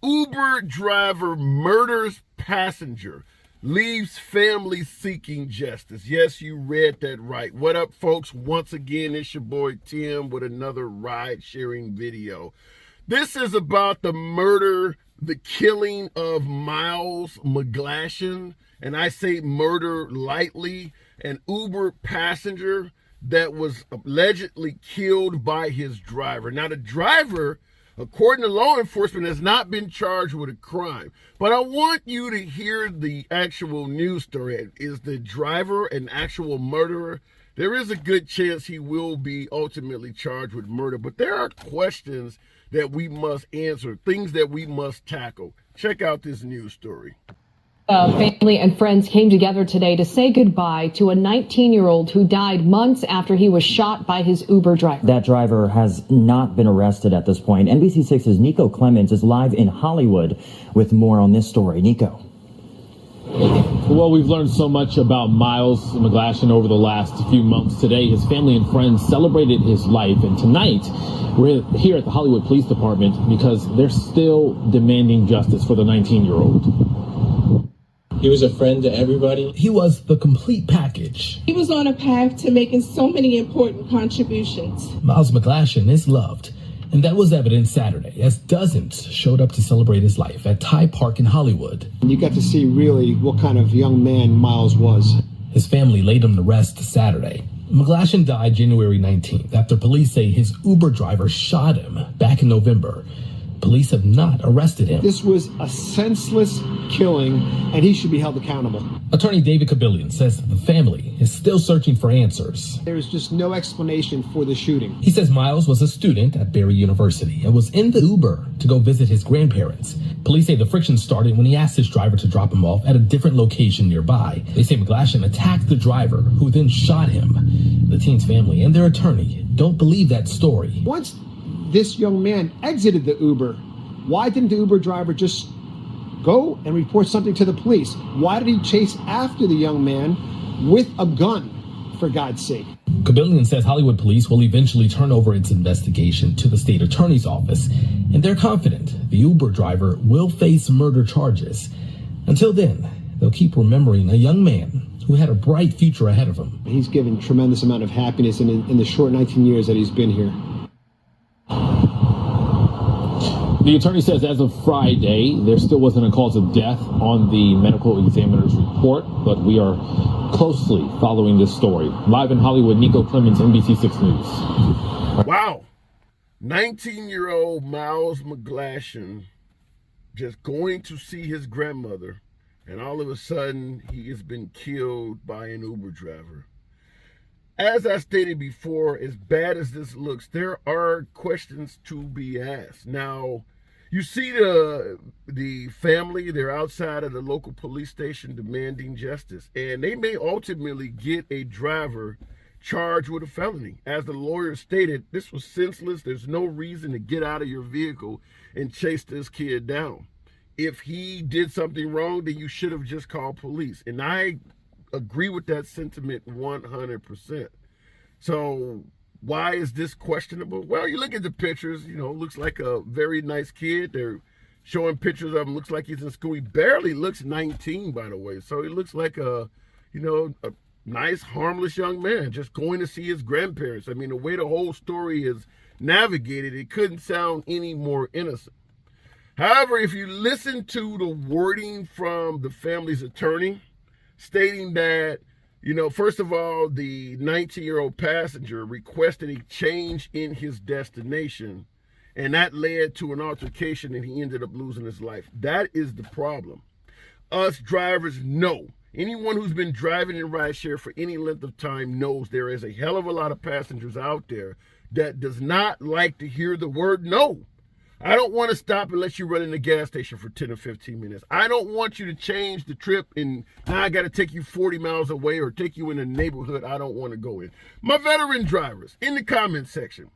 Uber driver murders passenger, leaves family seeking justice. Yes, you read that right. What up, folks? Once again, it's your boy Tim with another ride-sharing video. This is about the murder, the killing of Miles McGlashan, and I say murder lightly, an Uber passenger that was allegedly killed by his driver. Now, the driver, according to law enforcement, has not been charged with a crime. But I want you to hear the actual news story. Is the driver an actual murderer? There is a good chance he will be ultimately charged with murder. But there are questions that we must answer, things that we must tackle. Check out this news story. Family and friends came together today to say goodbye to a 19-year-old who died months after he was shot by his Uber driver. That driver has not been arrested at this point. NBC6's Nico Clemens is live in Hollywood with more on this story. Nico. Well, we've learned so much about Miles McGlashan over the last few months. Today, his family and friends celebrated his life. And tonight, we're here at the Hollywood Police Department because they're still demanding justice for the 19-year-old. He was a friend to everybody. He was the complete package. He was on a path to making so many important contributions. Miles McGlashan is loved, and that was evident Saturday as dozens showed up to celebrate his life at Ty Park in Hollywood. You got to see really what kind of young man Miles was. His family laid him to rest Saturday. McGlashan died January 19th after police say his Uber driver shot him back in November. Police have not arrested him. This was a senseless killing, and he should be held accountable. Attorney David Kabillion says that the family is still searching for answers. There is just no explanation for the shooting. He says Miles was a student at Barry University and was in the Uber to go visit his grandparents. Police say the friction started when he asked his driver to drop him off at a different location nearby. They say McGlashan attacked the driver, who then shot him. The teen's family and their attorney don't believe that story. Once this young man exited the Uber, why didn't the Uber driver just go and report something to the police? Why did he chase after the young man with a gun, for God's sake? Kabillion says Hollywood police will eventually turn over its investigation to the state attorney's office, and they're confident the Uber driver will face murder charges. Until then, they'll keep remembering a young man who had a bright future ahead of him. He's given tremendous amount of happiness in the short 19 years that he's been here. The attorney says as of Friday, there still wasn't a cause of death on the medical examiner's report, but we are closely following this story. Live in Hollywood, Nico Clemens, NBC6 News. Wow. 19-year-old Miles McGlashan just going to see his grandmother, and all of a sudden, he has been killed by an Uber driver. As I stated before, as bad as this looks, there are questions to be asked. Now, you see the family, they're outside of the local police station demanding justice, and they may ultimately get a driver charged with a felony. As the lawyer stated, this was senseless. There's no reason to get out of your vehicle and chase this kid down. If he did something wrong, then you should have just called police. And I agree with that sentiment 100%. So why is this questionable? Well, you look at the pictures, looks like a very nice kid. They're showing pictures of him, looks like he's in school. He barely looks 19, by the way. So he looks like a nice, harmless young man just going to see his grandparents. I mean, the way the whole story is navigated, it couldn't sound any more innocent. However, if you listen to the wording from the family's attorney, stating that, first of all, the 19-year-old passenger requested a change in his destination, and that led to an altercation, and he ended up losing his life. That is the problem. Us drivers know. Anyone who's been driving in rideshare for any length of time knows there is a hell of a lot of passengers out there that does not like to hear the word no. I don't want to stop unless you run in the gas station for 10 or 15 minutes. I don't want you to change the trip and now I got to take you 40 miles away or take you in a neighborhood I don't want to go in. My veteran drivers, in the comment section,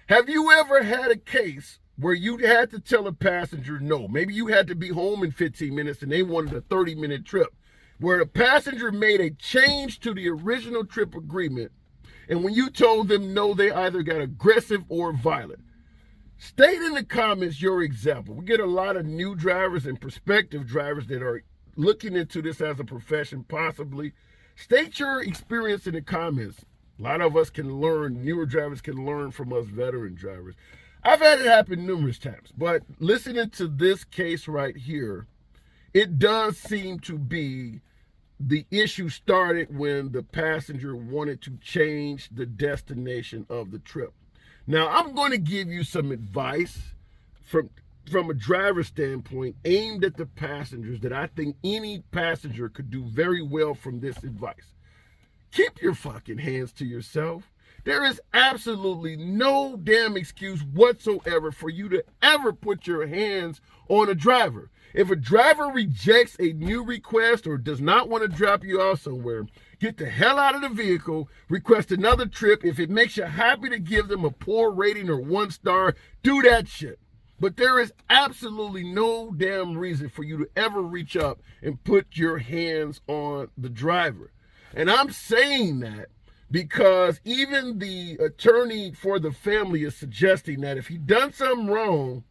have you ever had a case where you had to tell a passenger no? Maybe you had to be home in 15 minutes and they wanted a 30-minute trip, where the passenger made a change to the original trip agreement, and when you told them no, they either got aggressive or violent. State in the comments your example. We get a lot of new drivers and prospective drivers that are looking into this as a profession, possibly. State your experience in the comments. A lot of us can learn, newer drivers can learn from us veteran drivers. I've had it happen numerous times, but listening to this case right here, it does seem to be the issue started when the passenger wanted to change the destination of the trip. Now, I'm going to give you some advice from a driver's standpoint aimed at the passengers that I think any passenger could do very well from this advice. Keep your fucking hands to yourself. There is absolutely no damn excuse whatsoever for you to ever put your hands on a driver. If a driver rejects a new request or does not want to drop you off somewhere, get the hell out of the vehicle, request another trip. If it makes you happy to give them a poor rating or 1 star, do that shit. But there is absolutely no damn reason for you to ever reach up and put your hands on the driver. And I'm saying that because even the attorney for the family is suggesting that if he done something wrong,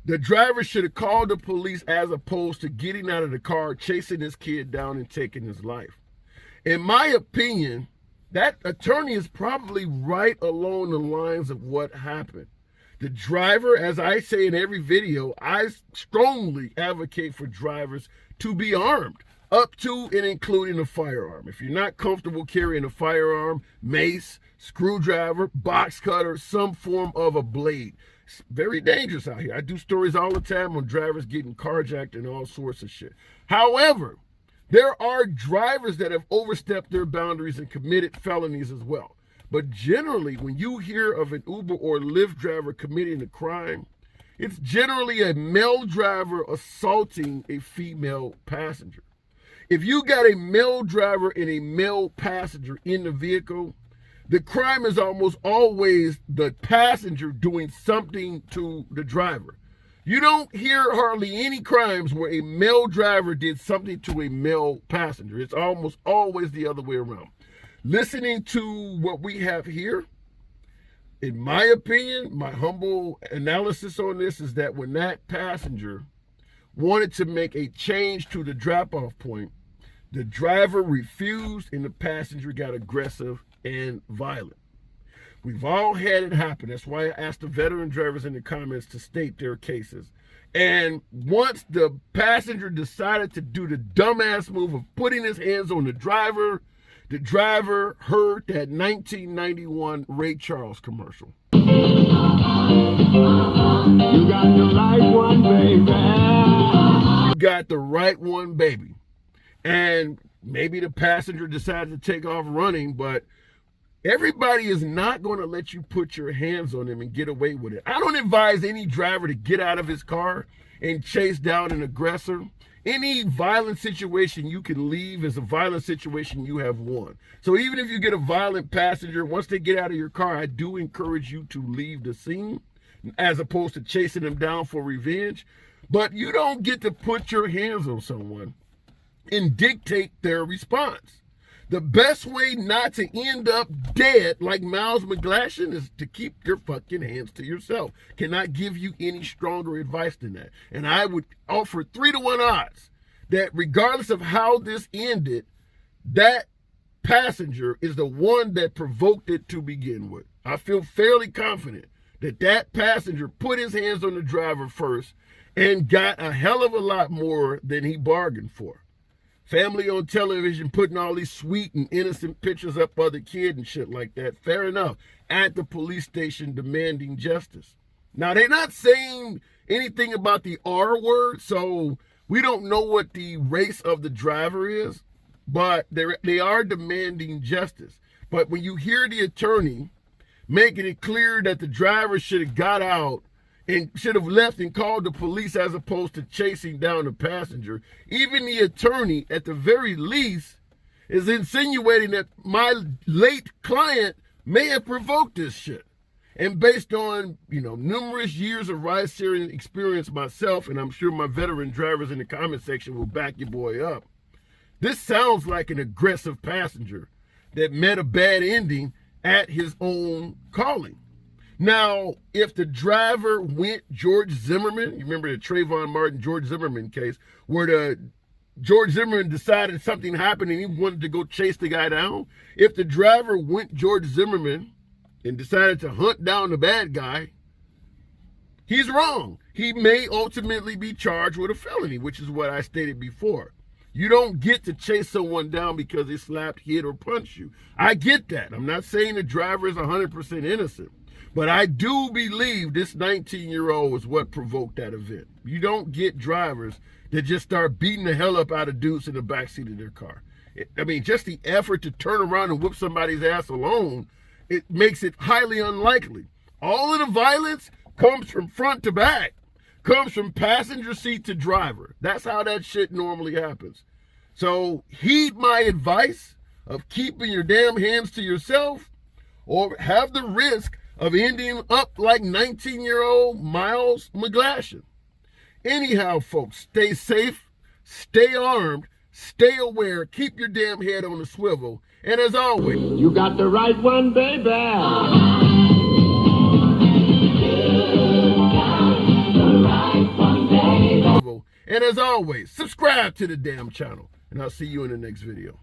the driver should have called the police as opposed to getting out of the car, chasing his kid down and taking his life. In my opinion, that attorney is probably right along the lines of what happened. The driver, as I say in every video, I strongly advocate for drivers to be armed, up to and including a firearm. If you're not comfortable carrying a firearm, mace, screwdriver, box cutter, some form of a blade. It's very dangerous out here. I do stories all the time on drivers getting carjacked and all sorts of shit. However, there are drivers that have overstepped their boundaries and committed felonies as well. But generally, when you hear of an Uber or Lyft driver committing a crime, it's generally a male driver assaulting a female passenger. If you got a male driver and a male passenger in the vehicle, the crime is almost always the passenger doing something to the driver. You don't hear hardly any crimes where a male driver did something to a male passenger. It's almost always the other way around. Listening to what we have here, in my opinion, my humble analysis on this is that when that passenger wanted to make a change to the drop-off point, the driver refused and the passenger got aggressive and violent. We've all had it happen. That's why I asked the veteran drivers in the comments to state their cases. And once the passenger decided to do the dumbass move of putting his hands on the driver heard that 1991 Ray Charles commercial. You got the right one, baby. You got the right one, baby. And maybe the passenger decided to take off running, but everybody is not going to let you put your hands on them and get away with it. I don't advise any driver to get out of his car and chase down an aggressor. Any violent situation you can leave is a violent situation you have won. So even if you get a violent passenger, once they get out of your car, I do encourage you to leave the scene as opposed to chasing them down for revenge. But you don't get to put your hands on someone and dictate their response. The best way not to end up dead like Miles McGlashan is to keep your fucking hands to yourself. Cannot give you any stronger advice than that. And I would offer 3-to-1 odds that regardless of how this ended, that passenger is the one that provoked it to begin with. I feel fairly confident that that passenger put his hands on the driver first and got a hell of a lot more than he bargained for. Family on television putting all these sweet and innocent pictures up of the kid and shit like that. Fair enough. At the police station demanding justice. Now, they're not saying anything about the R word, so we don't know what the race of the driver is, but they are demanding justice. But when you hear the attorney making it clear that the driver should have got out and should have left and called the police as opposed to chasing down the passenger, even the attorney, at the very least, is insinuating that my late client may have provoked this shit. And based on, numerous years of ride-sharing experience myself, and I'm sure my veteran drivers in the comment section will back your boy up, this sounds like an aggressive passenger that met a bad ending at his own calling. Now, if the driver went George Zimmerman, you remember the Trayvon Martin, George Zimmerman case, where the George Zimmerman decided something happened and he wanted to go chase the guy down. If the driver went George Zimmerman and decided to hunt down the bad guy, he's wrong. He may ultimately be charged with a felony, which is what I stated before. You don't get to chase someone down because they slapped, hit, or punched you. I get that. I'm not saying the driver is 100% innocent, but I do believe this 19-year-old is what provoked that event. You don't get drivers that just start beating the hell up out of dudes in the backseat of their car. I mean, just the effort to turn around and whip somebody's ass alone, it makes it highly unlikely. All of the violence comes from front to back, comes from passenger seat to driver. That's how that shit normally happens. So heed my advice of keeping your damn hands to yourself, or have the risk of ending up like 19-year-old Miles McGlashan. Anyhow, folks, stay safe, stay armed, stay aware, keep your damn head on the swivel, and as always, you got the right one, baby. and as always, subscribe to the damn channel, and I'll see you in the next video.